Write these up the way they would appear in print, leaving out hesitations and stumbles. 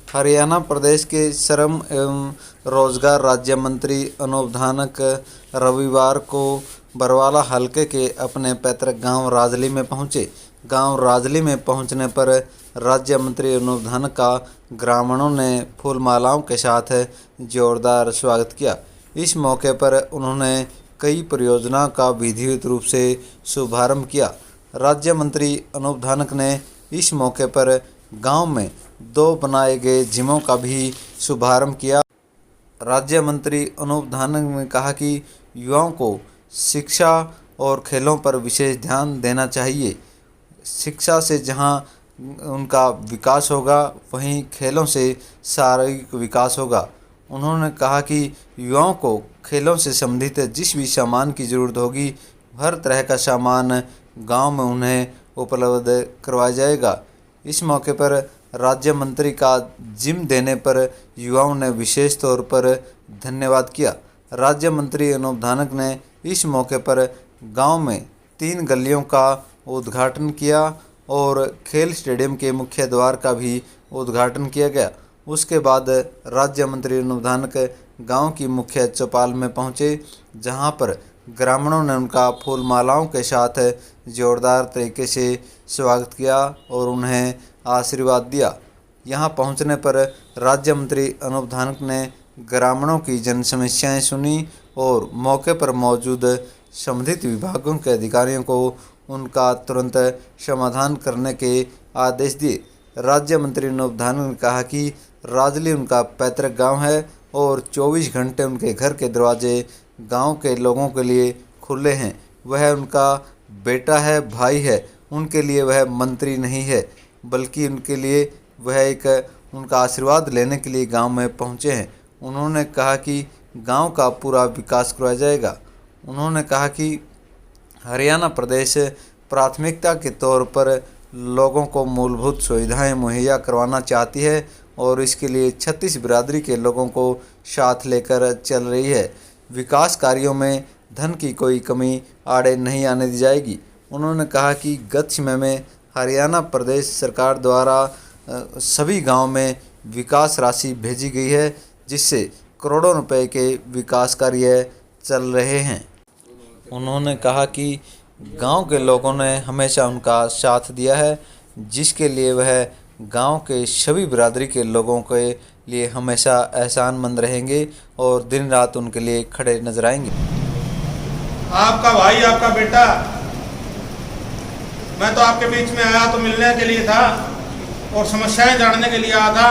हरियाणा प्रदेश के श्रम एवं रोजगार राज्य मंत्री अनूप धानक रविवार को बरवाला हलके के अपने पैतृक गांव राजली में पहुंचे। गांव राजली में पहुंचने पर राज्य मंत्री अनूप धानक का ग्रामीणों ने फूल मालाओं के साथ जोरदार स्वागत किया। इस मौके पर उन्होंने कई परियोजनाओं का विधिवत रूप से शुभारंभ किया। राज्य मंत्री अनूप धानक ने इस मौके पर गांव में 2 बनाए गए जिमों का भी शुभारंभ किया। राज्य मंत्री अनूप धानक ने कहा कि युवाओं को शिक्षा और खेलों पर विशेष ध्यान देना चाहिए। शिक्षा से जहां उनका विकास होगा, वहीं खेलों से शारीरिक विकास होगा। उन्होंने कहा कि युवाओं को खेलों से संबंधित जिस भी सामान की ज़रूरत होगी, हर तरह का सामान गांव में उन्हें उपलब्ध करवाया जाएगा। इस मौके पर राज्य मंत्री का जिम देने पर युवाओं ने विशेष तौर पर धन्यवाद किया। राज्य मंत्री अनूप धानक ने इस मौके पर गांव में 3 गलियों का उद्घाटन किया और खेल स्टेडियम के मुख्य द्वार का भी उद्घाटन किया गया। उसके बाद राज्य मंत्री अनूप धानक गांव की मुख्य चौपाल में पहुंचे, जहां पर ग्रामीणों ने उनका फूल मालाओं के साथ जोरदार तरीके से स्वागत किया और उन्हें आशीर्वाद दिया। यहां पहुंचने पर राज्य मंत्री अनूप धानक ने ग्रामीणों की जन समस्याएं सुनी और मौके पर मौजूद संबंधित विभागों के अधिकारियों को उनका तुरंत समाधान करने के आदेश दिए। राज्य मंत्री अनूप धानक ने कहा कि राजली उनका पैतृक गांव है और 24 घंटे उनके घर के दरवाजे गांव के लोगों के लिए खुले हैं। वह उनका बेटा है, भाई है। उनके लिए वह मंत्री नहीं है, बल्कि उनके लिए वह एक उनका आशीर्वाद लेने के लिए गांव में पहुंचे हैं। उन्होंने कहा कि गांव का पूरा विकास करवाया जाएगा। उन्होंने कहा कि हरियाणा प्रदेश प्राथमिकता के तौर पर लोगों को मूलभूत सुविधाएं मुहैया करवाना चाहती है और इसके लिए 36 बिरादरी के लोगों को साथ लेकर चल रही है। विकास कार्यों में धन की कोई कमी आड़े नहीं आने दी जाएगी। उन्होंने कहा कि गत समय में हरियाणा प्रदेश सरकार द्वारा सभी गांव में विकास राशि भेजी गई है, जिससे करोड़ों रुपए के विकास कार्य चल रहे हैं। उन्होंने कहा कि गांव के लोगों ने हमेशा उनका साथ दिया है, जिसके लिए वह गांव के सभी बिरादरी के लोगों के लिए हमेशा एहसानमंद रहेंगे और दिन रात उनके लिए खड़े नजर आएंगे। आपका भाई, आपका बेटा, मैं तो आपके बीच में आया तो मिलने के लिए था और समस्याएं जानने के लिए आया था,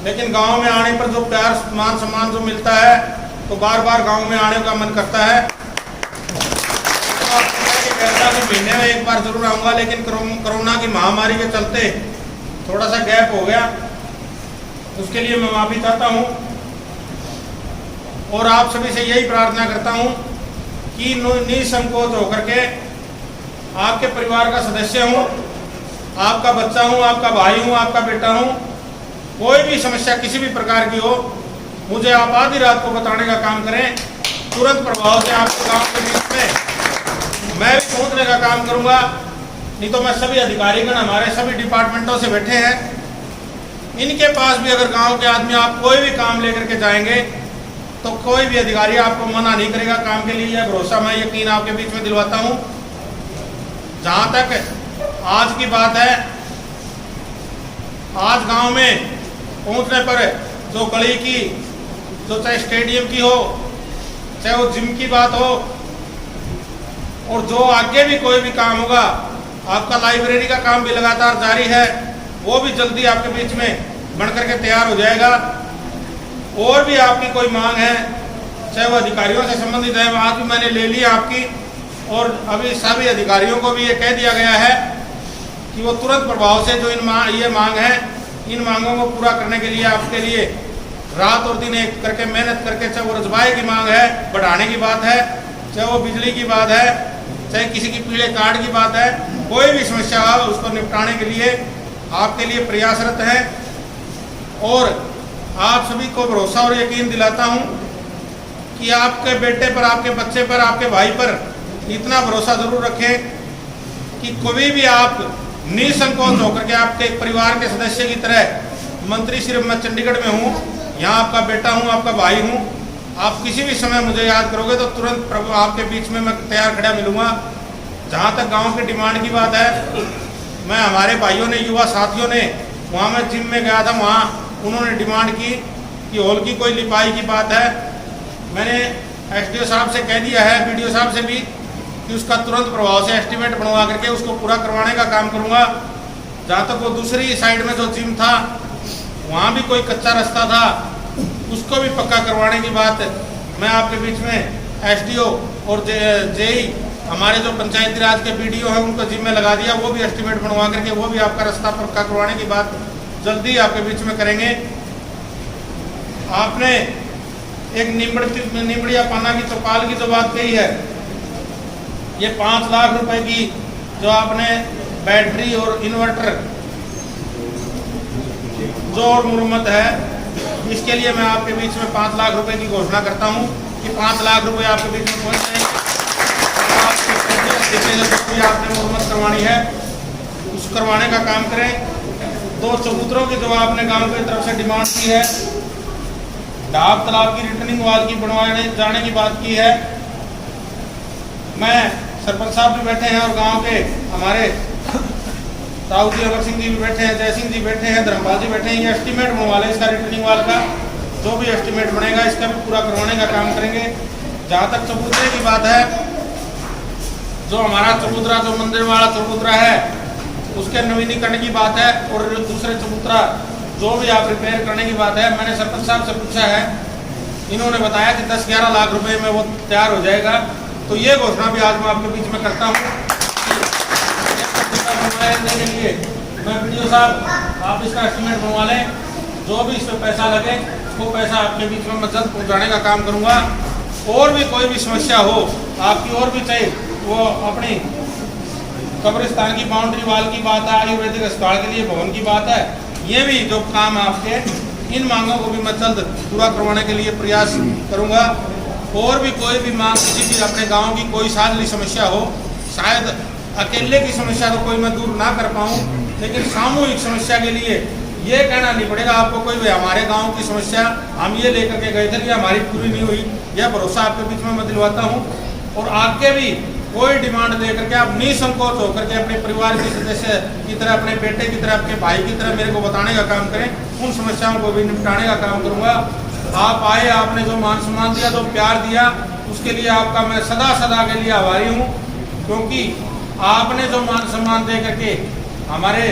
लेकिन गांव में आने पर जो प्यार मान सम्मान जो मिलता है तो बार बार गांव में आने का मन करता है। महीने में एक बार जरूर आऊँगा, लेकिन कोरोना की महामारी के चलते थोड़ा सा गैप हो गया, उसके लिए मैं माफ़ी चाहता हूँ और आप सभी से यही प्रार्थना करता हूँ कि निसंकोच होकर के आपके परिवार का सदस्य हूँ, आपका बच्चा हूँ, आपका भाई हूँ, आपका बेटा हूँ, कोई भी समस्या किसी भी प्रकार की हो, मुझे आप आधी रात को बताने का काम करें। तुरंत प्रभाव से आपके गांव के बीच में मैं भी पहुँचने का काम करूँगा। नहीं तो मैं सभी अधिकारीगण हमारे सभी डिपार्टमेंटों से बैठे हैं, इनके पास भी अगर गांव के आदमी आप कोई भी काम लेकर के जाएंगे तो कोई भी अधिकारी आपको मना नहीं करेगा काम के लिए। यह भरोसा मैं यकीन आपके बीच में दिलवाता हूं। जहां तक आज की बात है, आज गांव में पहुंचने पर जो गली की, जो चाहे स्टेडियम की हो, चाहे वो जिम की बात हो, और जो आगे भी कोई भी काम होगा, आपका लाइब्रेरी का काम भी लगातार जारी है, वो भी जल्दी आपके बीच में बनकर के तैयार हो जाएगा। और भी आपकी कोई मांग है, चाहे वो अधिकारियों से संबंधित है, आज भी मैंने ले लिया आपकी, और अभी सभी अधिकारियों को भी ये कह दिया गया है कि वो तुरंत प्रभाव से जो ये मांग है, इन मांगों को पूरा करने के लिए आपके लिए रात और दिन एक करके मेहनत करके, चाहे वो रजबाई की मांग है, बढ़ाने की बात है, चाहे वो बिजली की बात है, चाहे किसी की पीले कार्ड की बात है, कोई भी समस्या हो उसको निपटाने के लिए आपके लिए प्रयासरत हैं। और आप सभी को भरोसा और यकीन दिलाता हूं कि आपके बेटे पर, आपके बच्चे पर, आपके भाई पर इतना भरोसा जरूर रखें कि कभी भी आप निसंकोच होकर के आपके परिवार के सदस्य की तरह मंत्री सिर्फ मैं चंडीगढ़ में हूँ, यहाँ आपका बेटा हूँ, आपका भाई हूँ। आप किसी भी समय मुझे याद करोगे तो तुरंत प्रभु आपके बीच में मैं तैयार खड़ा मिलूँगा। जहाँ तक गांव की डिमांड की बात है, मैं हमारे भाइयों ने, युवा साथियों ने, वहाँ मैं जिम में गया था, वहाँ उन्होंने डिमांड की कि हॉल की कोई लिपाई की बात है। मैंने एसडीओ साहब से कह दिया है, बीडीओ साहब से भी, कि उसका तुरंत प्रभाव से एस्टीमेट बनवा करके उसको पूरा करवाने का काम करूँगा। जहाँ तक वो दूसरी साइड में जो जिम था, वहाँ भी कोई कच्चा रास्ता था, उसको भी पक्का करवाने की बात मैं आपके बीच में एसडीओ और जेई, हमारे जो पंचायती राज के बीडीओ हैं, उनको जिम्मे लगा दिया। वो भी एस्टीमेट बनवा करके वो भी आपका रास्ता पक्का करवाने की बात जल्दी आपके बीच में करेंगे। आपने एक निमड़िया पाना की चौपाल की जो बात कही है, ये 5 लाख रुपए की जो आपने बैटरी और इन्वर्टर जोड़ मुरम्मत है, इसके लिए मैं आपके बीच में 5 लाख रुपए की घोषणा करता हूँ कि 5 लाख रुपए आपके बीच में पहुँच जाएंगे। आपकी आपने मुरम्मत करवानी है, उस करवाने का काम करें। 2 चबूतरों की जो आपने गांव की तरफ से डिमांड की है, ढाब तालाब की रिटर्निंग वाल की बनवाने जाने की बात की है। मैं सरपंच साहब भी बैठे हैं और गांव के हमारे साहू जी, अमर सिंह जी भी बैठे हैं, जय सिंह जी बैठे हैं, धर्मपाल जी बैठे हैं। ये एस्टीमेट बनवा लें इसका, रिटर्निंग वाल का जो भी एस्टीमेट बनेगा इसका भी पूरा करवाने का काम करेंगे। जहाँ तक चबूतरे की बात है, जो हमारा चबूतरा, जो मंदिर वाला चबूतरा है, उसके नवीनीकरण की बात है। और दूसरे चबूतरा जो भी आप रिपेयर करने की बात है, मैंने सरपंच साहब से पूछा है, इन्होंने बताया कि 10-11 लाख रुपए में वो तैयार हो जाएगा। तो ये घोषणा भी आज मैं आपके बीच में करता हूँ के लिए। मैं वीडियो साहब, आप इसका एस्टीमेट बनवा लें, जो भी इस पर पैसा लगे वो पैसा आपके बीच में मैं जल्द पहुँचाने का काम करूँगा। और भी कोई भी समस्या हो आपकी, और भी चाहिए, वो अपनी कब्रिस्तान की बाउंड्री वाल की बात है, आयुर्वेदिक अस्पताल के लिए भवन की बात है, ये भी जो काम आपके, इन मांगों को भी मैं जल्द पूरा करवाने के लिए प्रयास करूँगा। और भी कोई भी मांग, किसी भी अपने गाँव की कोई साझली समस्या हो, शायद अकेले की समस्या तो कोई मैं दूर ना कर पाऊँ, लेकिन सामूहिक समस्या के लिए ये कहना नहीं पड़ेगा आपको कोई भी हमारे गांव की समस्या हम ये लेकर के गए थे कि हमारी पूरी नहीं हुई, यह भरोसा आपके बीच में मैं दिलवाता हूँ। और आगे भी कोई डिमांड लेकर के आप निसंकोच होकर के अपने परिवार के सदस्य की तरह, अपने बेटे की तरह, आपके भाई की तरह मेरे को बताने का काम करें, उन समस्याओं को भी निपटाने का काम करूँगा। आप आए, आपने जो मान सम्मान दिया, जो प्यार दिया, उसके लिए आपका मैं सदा सदा के लिए आभारी हूँ। क्योंकि आपने जो मान सम्मान दे करके हमारे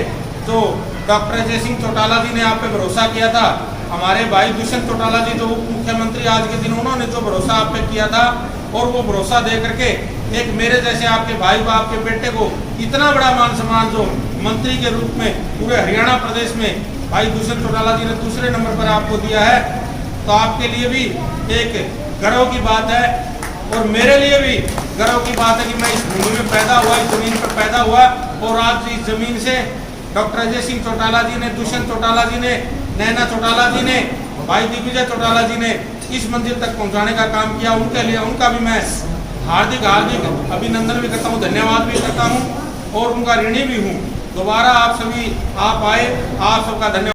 जो डॉक्टर अजय सिंह चौटाला जी ने आप पे भरोसा किया था, हमारे भाई दुष्यंत चौटाला जी जो उप मुख्यमंत्री आज के दिन, उन्होंने जो भरोसा आप पे किया था, और वो भरोसा दे करके एक मेरे जैसे आपके भाई को, आपके बेटे को इतना बड़ा मान सम्मान जो मंत्री के रूप में पूरे हरियाणा प्रदेश में भाई दुष्यंत चौटाला जी ने दूसरे नंबर पर आपको दिया है, तो आपके लिए भी एक गर्व की बात है। और मेरे लिए भी गर्व की बात है कि मैं इस भूमि में पैदा हुआ, इस जमीन पर पैदा हुआ, और आज इस जमीन से डॉक्टर अजय सिंह चौटाला जी ने, दुष्यंत चौटाला जी ने, नैना चौटाला जी ने, भाई दिग्विजय चौटाला जी ने इस मंजिल तक पहुंचाने का काम किया। उनके लिए, उनका भी मैं हार्दिक अभिनंदन भी करता हूं, धन्यवाद भी करता हूं, और उनका ऋणी भी हूं। दोबारा आप सभी, आप आए, आप सबका धन्यवाद।